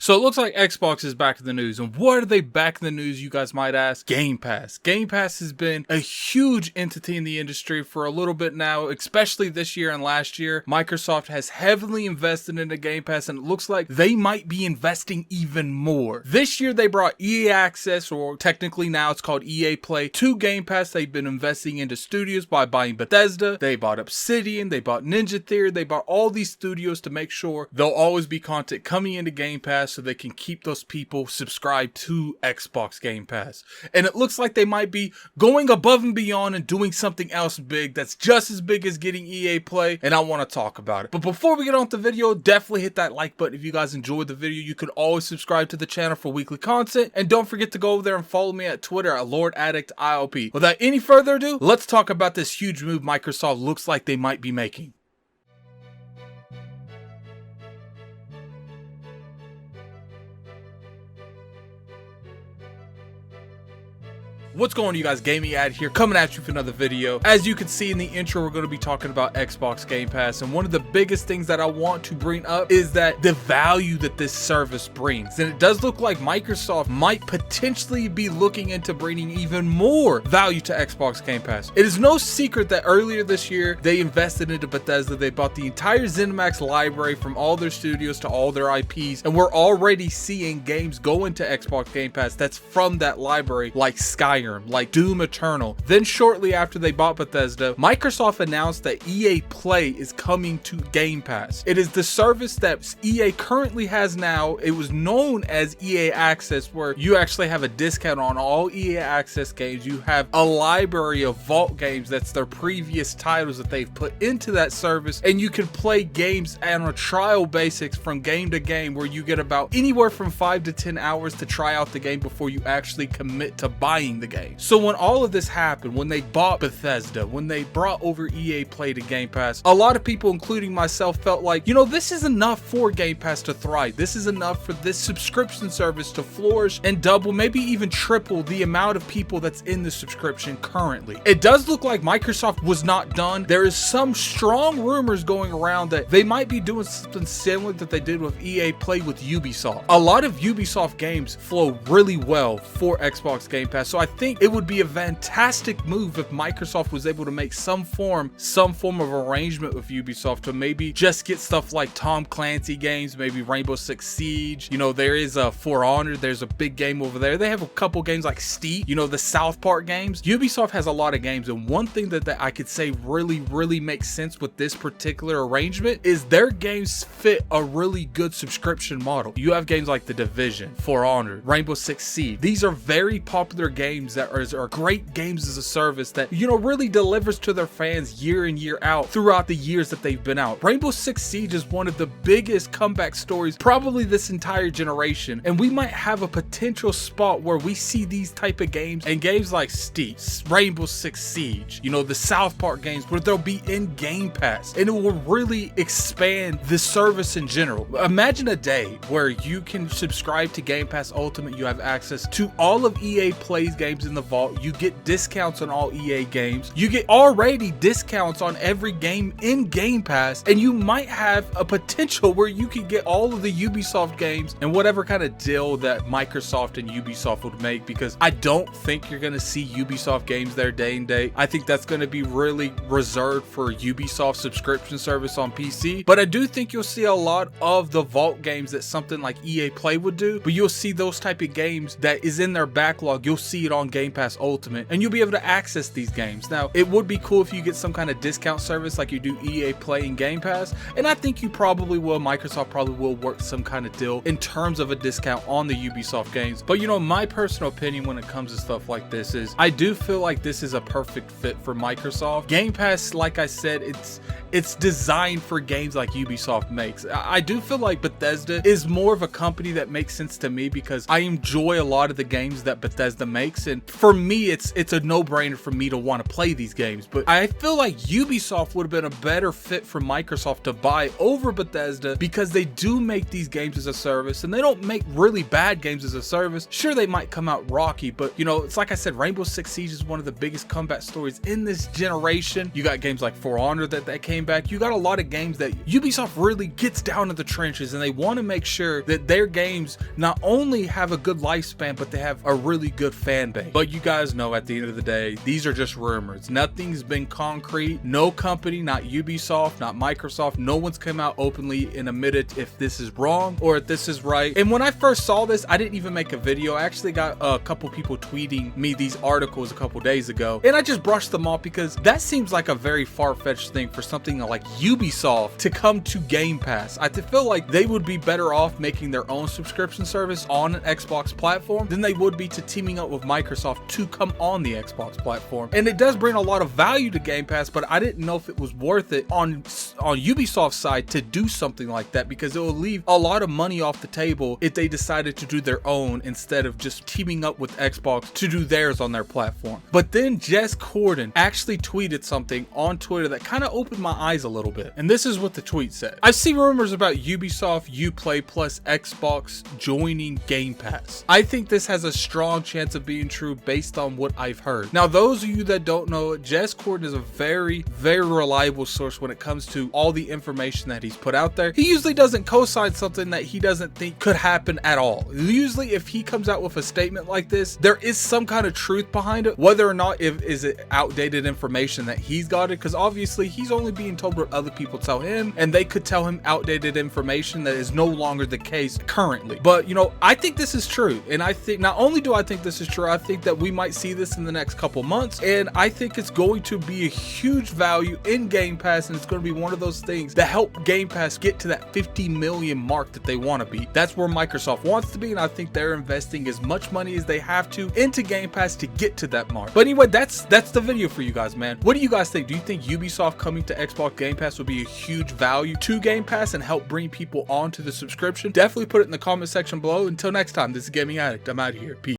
So it looks like Xbox is back in the news. And what are they back in the news, you guys might ask? Game Pass. Game Pass has been a huge entity in the industry for a little bit now, especially this year and last year. Microsoft has heavily invested in the Game Pass, and it looks like they might be investing even more. This year they brought EA Access, or technically now it's called EA Play, to Game Pass. They've been investing into studios by buying Bethesda. They bought Obsidian. They bought Ninja Theory. They bought all these studios to make sure there'll always be content coming into Game Pass, so they can keep those people subscribed to Xbox Game Pass. And it looks like they might be going above and beyond and doing something else big that's just as big as getting EA Play, and I want to talk about it. But before we get on with the video, definitely hit that like button if you guys enjoyed the video. You can always subscribe to the channel for weekly content, and don't forget to go over there and follow me at Twitter at LordAddictILP. Without any further ado, let's talk about this huge move Microsoft looks like they might be making. What's going on, you guys? Gaming Ad here, coming at you for another video. As you can see in the intro, we're going to be talking about Xbox Game Pass, and one of the biggest things that I want to bring up is that the value that this service brings. And it does look like Microsoft might potentially be looking into bringing even more value to Xbox Game Pass. It is no secret that earlier this year, they invested into Bethesda. They bought the entire ZeniMax library from all their studios to all their IPs, and we're already seeing games go into Xbox Game Pass that's from that library, like Skyrim, like Doom Eternal. Then shortly after they bought Bethesda, Microsoft announced that EA Play is coming to Game Pass. It is the service that EA currently has now. It was known as EA Access, where you actually have a discount on all EA Access games. You have a library of vault games that's their previous titles that they've put into that service, and you can play games on a trial basis from game to game, where you get about anywhere from 5 to 10 hours to try out the game before you actually commit to buying the game. So when all of this happened, when they bought Bethesda, when they brought over EA Play to Game Pass, a lot of people, including myself, felt like, you know, this is enough for Game Pass to thrive. This is enough for this subscription service to flourish and double, maybe even triple the amount of people that's in the subscription currently. It does look like Microsoft was not done. There is some strong rumors going around that they might be doing something similar that they did with EA Play with Ubisoft. A lot of Ubisoft games flow really well for Xbox Game Pass, so I think it would be a fantastic move if Microsoft was able to make some form of arrangement with Ubisoft to maybe just get stuff like Tom Clancy games, maybe Rainbow Six Siege. You know, there is a For Honor, there's a big game over there. They have a couple games like Steep, you know, the South Park games. Ubisoft has a lot of games, and one thing that I could say really makes sense with this particular arrangement is their games fit a really good subscription model. You have games like The Division, For Honor, Rainbow Six Siege. These are very popular games that are great games as a service that, you know, really delivers to their fans year in, year out throughout the years that they've been out. Rainbow Six Siege is one of the biggest comeback stories probably this entire generation, and we might have a potential spot where we see these type of games and games like Steep, Rainbow Six Siege, you know, the South Park games, where they'll be in Game Pass, and it will really expand the service in general. Imagine a day where you can subscribe to Game Pass Ultimate. You have access to all of EA Play's games in the vault. You get discounts on all EA games. You get already discounts on every game in Game Pass, and you might have a potential where you could get all of the Ubisoft games and whatever kind of deal that Microsoft and Ubisoft would make, because I don't think you're going to see Ubisoft games there day and date. I think that's going to be really reserved for Ubisoft subscription service on PC, but I do think you'll see a lot of the vault games that something like EA Play would do, but you'll see those type of games that is in their backlog. You'll see it on Game Pass Ultimate, and you'll be able to access these games. Now, it would be cool if you get some kind of discount service like you do EA Play and Game Pass, and I think you probably will. Microsoft probably will work some kind of deal in terms of a discount on the Ubisoft games. But you know, my personal opinion when it comes to stuff like this is I do feel like this is a perfect fit for Microsoft. Game Pass, like I said, it's designed for games like Ubisoft makes. I do feel like Bethesda is more of a company that makes sense to me because I enjoy a lot of the games that Bethesda makes, and for me, it's a no-brainer for me to want to play these games. But I feel like Ubisoft would have been a better fit for Microsoft to buy over Bethesda, because they do make these games as a service, and they don't make really bad games as a service. Sure, they might come out rocky, but you know, it's like I said, Rainbow Six Siege is one of the biggest comeback stories in this generation. You got games like For Honor that came back. You got a lot of games that Ubisoft really gets down in the trenches, and they want to make sure that their games not only have a good lifespan, but they have a really good fan base. But you guys know, at the end of the day, these are just rumors. Nothing's been concrete. No company, not Ubisoft, not Microsoft, no one's come out openly and admitted if this is wrong or if this is right. And when I first saw this, I didn't even make a video. I actually got a couple people tweeting me these articles a couple days ago, and I just brushed them off because that seems like a very far-fetched thing for something like Ubisoft to come to Game Pass. I feel like they would be better off making their own subscription service on an Xbox platform than they would be to teaming up with Microsoft to come on the Xbox platform. And it does bring a lot of value to Game Pass, but I didn't know if it was worth it on Ubisoft's side to do something like that, because it will leave a lot of money off the table if they decided to do their own instead of just teaming up with Xbox to do theirs on their platform. But then Jez Corden actually tweeted something on Twitter that kind of opened my eyes a little bit, and this is what the tweet said. I've seen rumors about Ubisoft, Uplay plus Xbox joining Game Pass. I think this has a strong chance of being true based on what I've heard. Now, those of you that don't know, Jez Corden is a very, very reliable source when it comes to all the information that he's put out there. He usually doesn't co-sign something that he doesn't think could happen at all. Usually, if he comes out with a statement like this, there is some kind of truth behind it, whether or not is it outdated information that he's got it, because obviously he's only being told what other people tell him, and they could tell him outdated information that is no longer the case currently. But you know, I think this is true, and I think not only do I think this is true, I think that we might see this in the next couple months, and I think it's going to be a huge value in Game Pass, and it's going to be one of those things that help Game Pass get to that 50 million mark that they want to be. That's where Microsoft wants to be, and I think they're investing as much money as they have to into Game Pass to get to that mark. But anyway, that's the video for you guys, man. What do you guys think? Do you think Ubisoft coming to Xbox Game Pass would be a huge value to Game Pass and help bring people onto the subscription? Definitely put it in the comment section below. Until next time, this is Gaming Addict. I'm out of here. Peace.